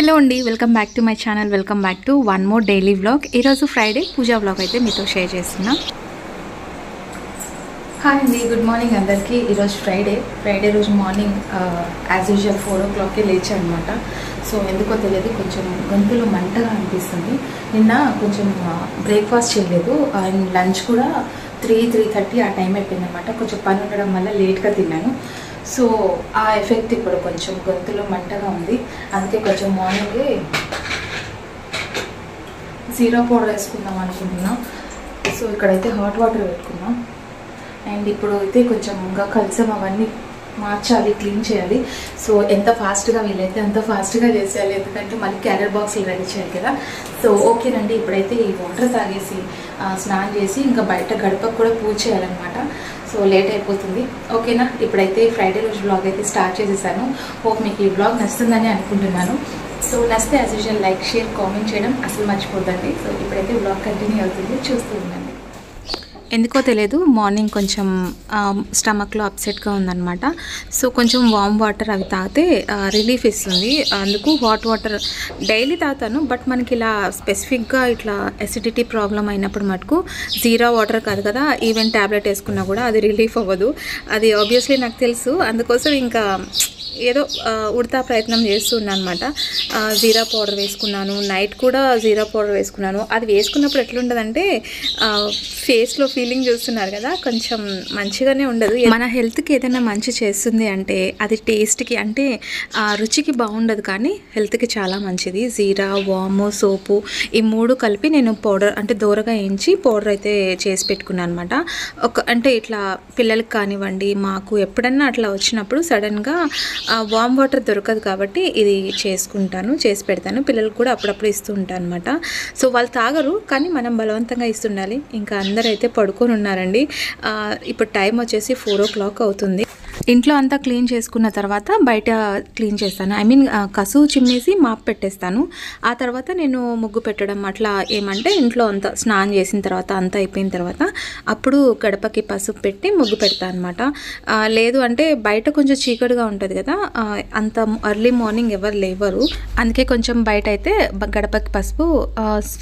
Hello అండి, welcome back to my channel. Welcome back to one more daily vlog. ఈరోజు Friday పూజా vlog అయితే మీతో share చేస్తున్నా. Hi అండి, గుడ్ మార్నింగ్ అందరికీ. ఈరోజు ఫ్రైడే రోజు మార్నింగ్ యాజ్ యూజువల్ 4 o'clockకే లేచాను అనమాట. సో ఎందుకో తెలియదు, కొంచెం గొంతులో మంటగా అనిపిస్తుంది. నిన్న కొంచెం బ్రేక్ఫాస్ట్ చేయలేదు అండ్ లంచ్ కూడా 3:30 ఆ టైం అయిపోయింది అనమాట. కొంచెం పని ఉండడం వల్ల లేట్గా తిన్నాను. సో ఆ ఎఫెక్ట్ ఇప్పుడు కొంచెం గొంతులో మంటగా ఉంది. అందుకే కొంచెం మార్నింగే జీరా పౌడర్ వేసుకుందాం అనుకుంటున్నాం. సో ఇక్కడైతే హాట్ వాటర్ పెట్టుకున్నాం అండ్ ఇప్పుడు అయితే కొంచెం ఇంకా కల్సం అవన్నీ మార్చాలి, క్లీన్ చేయాలి. సో ఎంత ఫాస్ట్గా వీలైతే అంత ఫాస్ట్గా చేసేయాలి, ఎందుకంటే మళ్ళీ క్యారియర్ బాక్స్లు రెడీ చేయాలి కదా. సో ఓకేనండి, ఇప్పుడైతే ఈ వాటర్ తాగేసి స్నానం చేసి ఇంకా బయట గడపకు కూడా పూజ చేయాలన్నమాట. సో లేట్ అయిపోతుంది. ఓకేనా, ఇప్పుడైతే ఫ్రైడే రోజు బ్లాగ్ అయితే స్టార్ట్ చేసేసాను. హోప్ మీకు ఈ బ్లాగ్ నచ్చుతుందని అనుకుంటున్నాను. సో నచ్చితే as usual like, share, comment చేయడం అసలు మర్చిపోద్దండి. సో ఇప్పుడైతే బ్లాగ్ కంటిన్యూ అవుతుంది, చూస్తూ ఉండండి. ఎందుకో తెలియదు, మార్నింగ్ కొంచెం స్టమక్లో అప్సెట్గా ఉందన్నమాట. సో కొంచెం వామ్ వాటర్ అవి తాగితే రిలీఫ్ ఇస్తుంది. అందుకు హాట్ వాటర్ డైలీ తాగుతాను. బట్ మనకి ఇలా స్పెసిఫిక్గా ఇట్లా ఎసిడిటీ ప్రాబ్లం అయినప్పుడు మటుకు జీరా వాటర్ కాదు కదా, ఈవెన్ ట్యాబ్లెట్ వేసుకున్నా కూడా అది రిలీఫ్ అవ్వదు. అది ఆబ్వియస్లీ నాకు తెలుసు. అందుకోసం ఇంకా ఏదో ఉడతా ప్రయత్నం చేస్తున్నాను అనమాట. జీరా పౌడర్ వేసుకున్నాను, నైట్ కూడా జీరా పౌడర్ వేసుకున్నాను. అది వేసుకున్నప్పుడు ఎట్లుంటుందంటే ఫేస్లో ఫీలింగ్ చూస్తున్నారు కదా, కొంచెం మంచిగానే ఉండదు. మన హెల్త్కి ఏదైనా మంచి చేస్తుంది అంటే అది టేస్ట్కి అంటే రుచికి బాగుండదు, కానీ హెల్త్కి చాలా మంచిది. జీరా, వాము, సోపు ఈ 3 కలిపి నేను పౌడర్ అంటే దూరగా వేయించి పౌడర్ అయితే చేసి పెట్టుకున్నాను అనమాట. అంటే ఇట్లా పిల్లలకి కానివ్వండి, మాకు ఎప్పుడన్నా అట్లా వచ్చినప్పుడు సడన్గా వామ్ వాటర్ దొరకదు కాబట్టి ఇది చేసి పెడతాను. పిల్లలకు కూడా అప్పుడప్పుడు ఇస్తూ ఉంటాను అనమాట. సో వాళ్ళు తాగరు, కానీ మనం బలవంతంగా ఇస్తుండాలి. ఇంకా అందరూ అయితే పడుకొని ఉన్నారండి. ఇప్పుడు టైం వచ్చేసి 4 o'clock అవుతుంది. ఇంట్లో అంతా క్లీన్ చేసుకున్న తర్వాత బయట క్లీన్ చేస్తాను. ఐ మీన్ కసువు చిమ్మేసి మాప్ పెట్టేస్తాను. ఆ తర్వాత నేను ముగ్గు పెట్టడం అట్లా ఏమంటే ఇంట్లో అంతా స్నానం చేసిన తర్వాత అంతా అయిపోయిన తర్వాత అప్పుడు గడపకి పసుపు పెట్టి ముగ్గు పెడతాను అనమాట. లేదు అంటే బయట కొంచెం చీకటిగా ఉంటుంది కదా, అంత ఎర్లీ మార్నింగ్ ఎవరు లేవరు. అందుకే కొంచెం బయట అయితే గడపకి పసుపు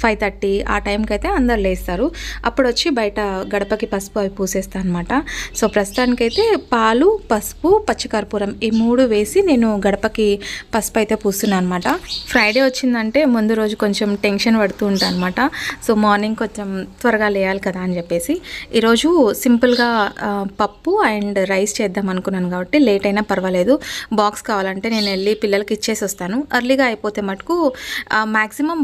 5:30 ఆ టైంకి అయితే అందరు లేస్తారు. అప్పుడు వచ్చి బయట గడపకి పసుపు అవి పూసేస్తాను అనమాట. సో ప్రస్తుతానికైతే పాలు, పసుపు, పచ్చికర్పూరం ఈ 3 వేసి నేను గడపకి పసుపు అయితే పూస్తున్నాను అనమాట. ఫ్రైడే వచ్చిందంటే ముందు రోజు కొంచెం టెన్షన్ పడుతూ ఉంటాను అనమాట. సో మార్నింగ్ కొంచెం త్వరగా లేయాలి కదా అని చెప్పేసి ఈరోజు సింపుల్గా పప్పు అండ్ రైస్ చేద్దాం అనుకున్నాను కాబట్టి లేట్ అయినా పర్వాలేదు. బాక్స్ కావాలంటే నేను వెళ్ళి పిల్లలకి ఇచ్చేసి వస్తాను. ఎర్లీగా అయిపోతే మటుకు మ్యాక్సిమం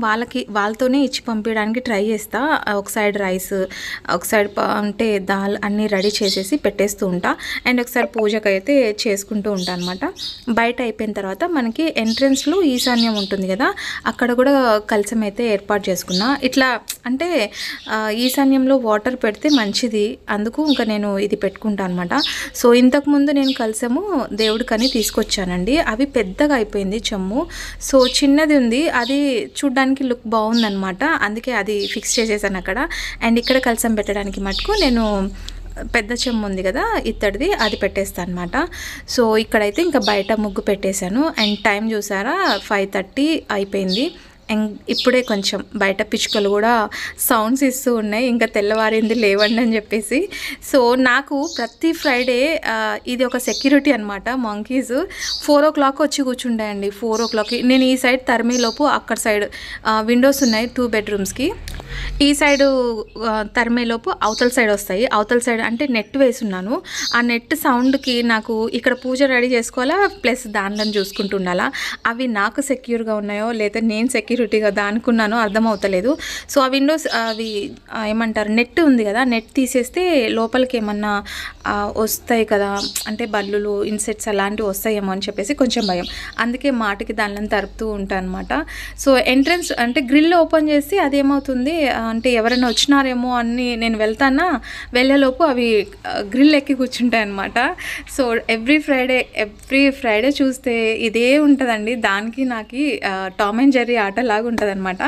వాళ్ళతోనే ఇచ్చి పంపించడానికి ట్రై చేస్తా. ఒక సైడ్ రైస్, ఒక సైడ్ అంటే దాల్ అన్నీ రెడీ చేసేసి పెట్టేస్తూ ఉంటా. అండ్ ఒకసారి పూజకు అయితే చేసుకుంటూ ఉంటాను అనమాట. బయట అయిపోయిన తర్వాత మనకి ఎంట్రన్స్లో ఈశాన్యం ఉంటుంది కదా, అక్కడ కూడా కలశం అయితే ఏర్పాటు చేసుకున్నా. ఇట్లా అంటే ఈశాన్యంలో వాటర్ పెడితే మంచిది, అందుకు ఇంకా నేను ఇది పెట్టుకుంటాను అనమాట. సో ఇంతకుముందు నేను కలశము దేవుడికని తీసుకొచ్చానండి. అవి పెద్దగా అయిపోయింది చెమ్ము. సో చిన్నది ఉంది, అది చూడ్డానికి లుక్ బాగుందనమాట. అందుకే అది ఫిక్స్ చేసేసాను అక్కడ. అండ్ ఇక్కడ కలశం పెట్టడానికి మటుకు నేను పెద్ద చెమ్ము ఉంది కదా ఇత్తడిది, అది పెట్టేస్తాను అనమాట. సో ఇక్కడైతే ఇంకా బయట ముగ్గు పెట్టేశాను. అండ్ టైం చూసారా 5:30 అయిపోయింది. అండ్ ఇప్పుడే కొంచెం బయట పిచ్చుకలు కూడా సౌండ్స్ ఇస్తూ ఉన్నాయి, ఇంకా తెల్లవారింది లేవండి అని చెప్పేసి. సో నాకు ప్రతి ఫ్రైడే ఇది ఒక సెక్యూరిటీ అనమాట. మంకీస్ 4 o'clock వచ్చి కూర్చుంటాయండి. 4 o'clock నేను ఈ సైడ్ తరిమేలోపు అక్కడ సైడ్ విండోస్ ఉన్నాయి 2 bedrooms-కి. ఈ సైడు తరిమేలోపు అవతల సైడ్ వస్తాయి. అవతల సైడ్ అంటే నెట్ వేసున్నాను. ఆ నెట్ సౌండ్కి నాకు ఇక్కడ పూజ రెడీ చేసుకోవాలా, ప్లస్ దానిలో చూసుకుంటూ ఉండాలా. అవి నాకు సెక్యూర్గా ఉన్నాయో లేదా నేను సెక్యూరిటీగా అనుకున్నానో అర్థం అవుతలేదు. సో ఆ విండోస్ అవి ఏమంటారు, నెట్ ఉంది కదా, నెట్ తీసేస్తే లోపలికి ఏమన్నా వస్తాయి కదా, అంటే బల్లులు, ఇన్సెక్ట్స్ అలాంటివి వస్తాయేమో అని చెప్పేసి కొంచెం భయం. అందుకే మాటికి దానిలో తరుపుతూ ఉంటాను అనమాట. సో ఎంట్రన్స్ అంటే గ్రిల్ ఓపెన్ చేసి అదేమవుతుంది, అంటే ఎవరైనా వచ్చినారేమో అని నేను వెళ్తానా, వెళ్ళేలోపు అవి గ్రిల్ ఎక్కి కూర్చుంటాయి అనమాట. సో ఎవ్రీ ఫ్రైడే చూస్తే ఇదే ఉంటుందండి. దానికి నాకు టామ్ అండ్ జెర్రీ ఆటలాగా ఉంటుంది అనమాట.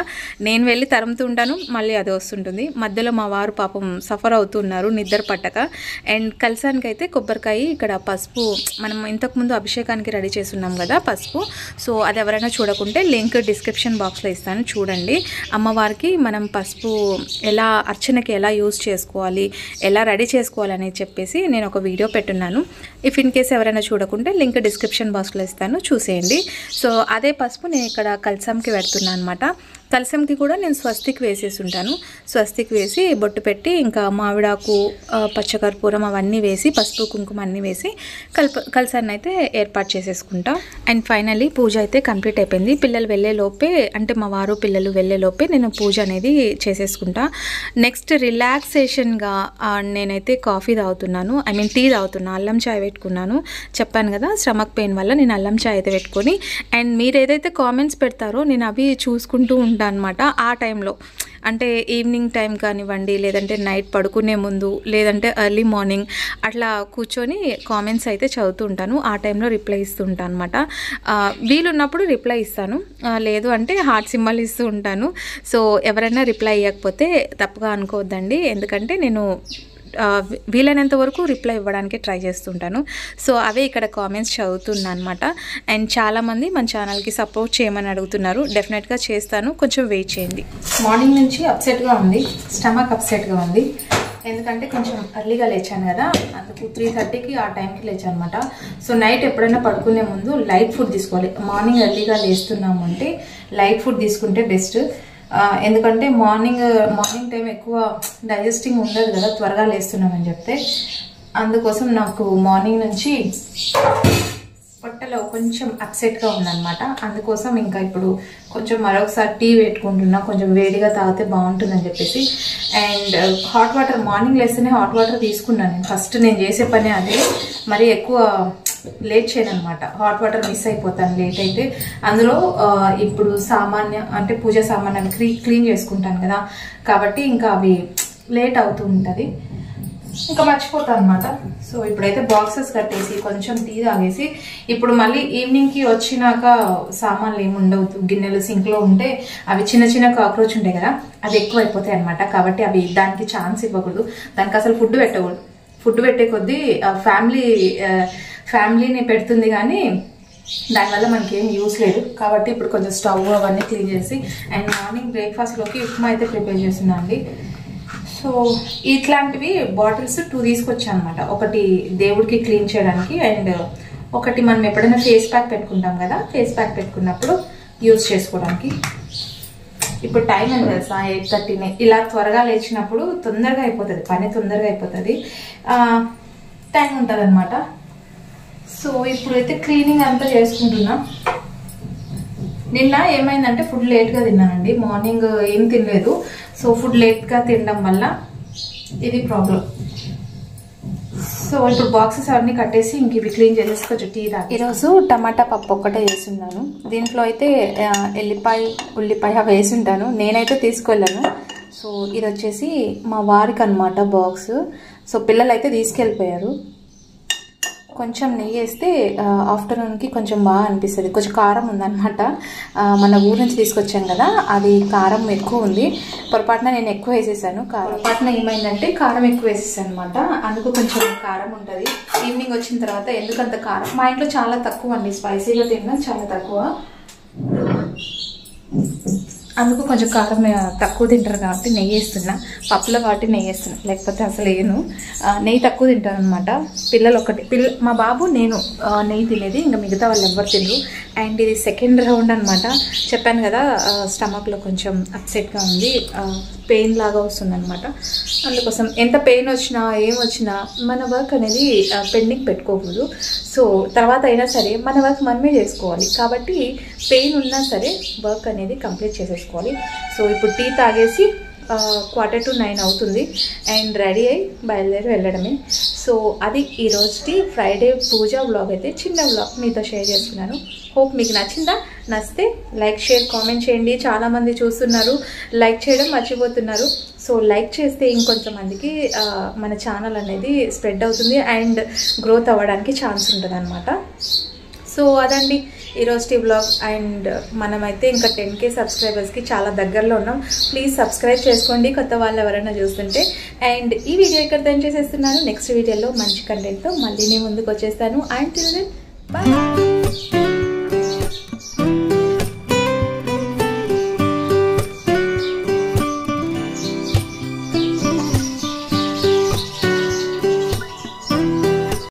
నేను వెళ్ళి తరుముతూ ఉంటాను, మళ్ళీ అది వస్తుంటుంది. మధ్యలో మా వారు పాపం సఫర్ అవుతున్నారు నిద్ర పట్టక. అండ్ కలసానికి అయితే కొబ్బరికాయ, ఇక్కడ పసుపు మనం ఇంతకుముందు అభిషేకానికి రెడీ చేస్తున్నాం కదా పసుపు. సో అది ఎవరైనా చూడకుంటే లింక్ డిస్క్రిప్షన్ బాక్స్లో ఇస్తాను, చూడండి. అమ్మవారికి మనం పసుపు ఎలా అర్చనకి ఎలా యూజ్ చేసుకోవాలి, ఎలా రెడీ చేసుకోవాలి అనేది చెప్పేసి నేను ఒక వీడియో పెట్టున్నాను. ఇఫ్ ఇన్ కేస్ ఎవరైనా చూడకుంటే లింక్ డిస్క్రిప్షన్ బాక్స్లో ఇస్తాను, చూసేయండి. సో అదే పసుపు నేను ఇక్కడ కలసంకి పెడుతున్నాను అనమాట. కలసంకి కూడా నేను స్వస్తికి వేసేసి ఉంటాను. స్వస్తికి వేసి బొట్టు పెట్టి ఇంకా మామిడాకు, పచ్చకర్పూరం అవన్నీ వేసి పసుపు కుంకుమ అన్నీ వేసి కలసాన్ని అయితే ఏర్పాటు చేసేసుకుంటా. అండ్ ఫైనల్లీ పూజ అయితే కంప్లీట్ అయిపోయింది. పిల్లలు వెళ్ళేలోపే, అంటే మా వారు పిల్లలు వెళ్ళేలోపే నేను పూజ అనేది చేసేసుకుంటా. నెక్స్ట్ రిలాక్సేషన్గా నేనైతే కాఫీ తాగుతున్నాను, ఐ మీన్ టీ తాగుతున్నా. అల్లం చాయ్ పెట్టుకున్నాను, చెప్పాను కదా స్టమక్ పెయిన్ వల్ల నేను అల్లం చాయ్ అయితే పెట్టుకొని. అండ్ మీరు ఏదైతే కామెంట్స్ పెడతారో నేను అవి చూసుకుంటూ ఉంటాను అనమాట. ఆ టైంలో అంటే ఈవినింగ్ టైం కానివ్వండి, లేదంటే నైట్ పడుకునే ముందు, లేదంటే ఎర్లీ మార్నింగ్ అట్లా కూర్చొని కామెంట్స్ అయితే చదువుతూ ఉంటాను. ఆ టైంలో రిప్లై ఇస్తూ ఉంటాను అనమాట. వీలున్నప్పుడు రిప్లై ఇస్తాను, లేదు అంటే హార్ట్ సింబల్ ఇస్తూ ఉంటాను. సో ఎవరైనా రిప్లై ఇవ్వకపోతే తప్పుగా అనుకోవద్దండి, ఎందుకంటే నేను వీలైనంత వరకు రిప్లై ఇవ్వడానికి ట్రై చేస్తుంటాను. సో అవే ఇక్కడ కామెంట్స్ చదువుతున్నాను అనమాట. అండ్ చాలామంది మన ఛానల్కి సపోర్ట్ చేయమని అడుగుతున్నారు, డెఫినెట్గా చేస్తాను, కొంచెం వెయిట్ చేయండి. మార్నింగ్ నుంచి అప్సెట్గా ఉంది, స్టమక్ అప్సెట్గా ఉంది. ఎందుకంటే కొంచెం ఎర్లీగా లేచాను కదా, అందుకు 3:30కి ఆ టైంకి లేచాను అనమాట. సో నైట్ ఎప్పుడైనా పడుకునే ముందు లైట్ ఫుడ్ తీసుకోవాలి. మార్నింగ్ ఎర్లీగా లేస్తున్నాము అంటే లైట్ ఫుడ్ తీసుకుంటే బెస్ట్. ఎందుకంటే మార్నింగ్ టైం ఎక్కువ డైజెస్టింగ్ ఉండదు కదా, త్వరగా లేస్తున్నామని చెప్తే. అందుకోసం నాకు మార్నింగ్ నుంచి పొట్టలో కొంచెం అప్సెట్గా ఉందన్నమాట. అందుకోసం ఇంకా ఇప్పుడు కొంచెం మరొకసారి టీ పెట్టుకుంటున్నా, కొంచెం వేడిగా తాగితే బాగుంటుందని చెప్పేసి. అండ్ హాట్ వాటర్ మార్నింగ్ లేస్తేనే హాట్ వాటర్ తీసుకున్నాను నేను. ఫస్ట్ నేను చేసే పని అదే, మరీ ఎక్కువ లేట్ చేయను అనమాట. హాట్ వాటర్ మిస్ అయిపోతాను లేట్ అయితే. అందులో ఇప్పుడు అంటే పూజ సామాన్యాన్ని క్లీన్ చేసుకుంటాను కదా, కాబట్టి ఇంకా అవి లేట్ అవుతూ ఉంటుంది, ఇంకా మర్చిపోతాను అనమాట. సో ఇప్పుడైతే బాక్సెస్ కట్టేసి కొంచెం టీ తాగేసి, ఇప్పుడు మళ్ళీ ఈవినింగ్కి వచ్చినాక సామాన్లు ఏమి ఉండవు, గిన్నెలు సింక్లో ఉంటే అవి చిన్న చిన్న కాక్రోచ్ ఉంటాయి కదా, అవి ఎక్కువ అయిపోతాయి అనమాట. కాబట్టి అవి దానికి ఛాన్స్ ఇవ్వకూడదు, దానికి అసలు ఫుడ్ పెట్టకూడదు. ఫుడ్ పెట్టే కొద్దీ ఫ్యామిలీని పెడుతుంది కానీ దానివల్ల మనకి ఏం యూస్ లేదు. కాబట్టి ఇప్పుడు కొంచెం స్టవ్ అవన్నీ క్లీన్ చేసి, అండ్ మార్నింగ్ బ్రేక్ఫాస్ట్లోకి ఉప్మా అయితే ప్రిపేర్ చేస్తున్నా అండి. సో ఇట్లాంటివి బాటిల్స్ 2 తీసుకొచ్చాను అనమాట. ఒకటి దేవుడికి క్లీన్ చేయడానికి, అండ్ ఒకటి మనం ఎప్పుడైనా ఫేస్ ప్యాక్ పెట్టుకుంటాం కదా, ఫేస్ ప్యాక్ పెట్టుకున్నప్పుడు యూజ్ చేసుకోవడానికి. ఇప్పుడు టైం ఎంత తెలుసా, 8:30. ఇలా త్వరగా లేచినప్పుడు తొందరగా అయిపోతుంది పని, తొందరగా అయిపోతుంది, టైం ఉంటుంది అనమాట. సో ఇప్పుడైతే క్లీనింగ్ అంతా చేసుకుంటున్నా. నిన్న ఏమైందంటే ఫుడ్ లేట్గా తిన్నానండి, మార్నింగ్ ఏం తినలేదు. సో ఫుడ్ లేట్గా తినడం వల్ల ఇది ప్రాబ్లం. సో ఇప్పుడు బాక్సెస్ అవన్నీ కట్టేసి ఇంక ఇవి క్లీన్ చేసేసి కొంచెం టీ తాగి. ఈరోజు టమాటా పప్పు ఒక్కటే వేసున్నాను. దీంట్లో అయితే ఉల్లిపాయ వేసి ఉంటాను, నేనైతే తీసుకెళ్ళాను. సో ఇది వచ్చేసి మా వారికి అనమాట బాక్స్. సో పిల్లలు అయితే తీసుకెళ్ళిపోయారు. కొంచెం నెయ్యి వేస్తే ఆఫ్టర్నూన్కి కొంచెం బాగా అనిపిస్తుంది. కొంచెం కారం ఉందన్నమాట, మన ఊరు నుంచి తీసుకొచ్చాం కదా, అది కారం ఎక్కువ ఉంది. పొరపాటున నేను ఎక్కువ వేసేసాను. పొరపాటున ఏమైందంటే కారం ఎక్కువ వేసేసాను అనమాట, అందుకు కొంచెం కారం ఉంటుంది. ఈవినింగ్ వచ్చిన తర్వాత ఎందుకంత కారం, మా ఇంట్లో చాలా తక్కువ అండి, స్పైసీగా తినడం చాలా తక్కువ, అందుకు కొంచెం కారం తక్కువ తింటారు కాబట్టి నెయ్యి వేస్తున్నా. పప్పులో కాబట్టి నెయ్యి వేస్తున్నా, లేకపోతే అసలు వేయను. నెయ్యి తక్కువ తింటాను అనమాట. పిల్లలు మా బాబు నేను నెయ్యి తినేది, ఇంకా మిగతా వాళ్ళు ఎవ్వరు తినరు. అండ్ ఇది సెకండ్ రౌండ్ అనమాట. చెప్పాను కదా స్టమక్లో కొంచెం అప్సెట్గా ఉంది, పెయిన్ లాగా వస్తుంది అనమాట. అందుకోసం ఎంత పెయిన్ వచ్చినా ఏం వచ్చినా మన వర్క్ అనేది పెండింగ్ పెట్టుకోకూడదు. సో తర్వాత అయినా సరే మన వర్క్ మనమే చేసుకోవాలి. కాబట్టి పెయిన్ ఉన్నా సరే వర్క్ అనేది కంప్లీట్ చేసేసుకోవాలి. సో ఇప్పుడు టీ తాగేసి 8:45 అవుతుంది అండ్ రెడీ అయ్యి బయలుదేరి వెళ్ళడమే. సో అది ఈరోజుకి ఫ్రైడే పూజ వ్లాగ్. అయితే చిన్న వ్లాగ్ మీతో షేర్ చేస్తున్నాను. హోప్ మీకు నచ్చిందా? నచ్చితే లైక్, షేర్, కామెంట్ చేయండి. చాలామంది చూస్తున్నారు, లైక్ చేయడం మర్చిపోతున్నారు. సో లైక్ చేస్తే ఇంకొంతమందికి మన ఛానల్ అనేది స్ప్రెడ్ అవుతుంది అండ్ గ్రోత్ అవ్వడానికి ఛాన్స్ ఉంటుంది అనమాట. సో అదండి ఈరోజు వ్లాగ్. అండ్ మనమైతే ఇంకా 10K సబ్స్క్రైబర్స్కి చాలా దగ్గరలో ఉన్నాం. ప్లీజ్ సబ్స్క్రైబ్ చేసుకోండి కొత్త వాళ్ళు ఎవరైనా చూస్తుంటే. అండ్ ఈ వీడియో ఇక్కడ దెన్ చేసేస్తున్నాను. నెక్స్ట్ వీడియోలో మంచి కంటెంట్తో మళ్ళీ నేను ముందుకు వచ్చేస్తాను. And till then bye.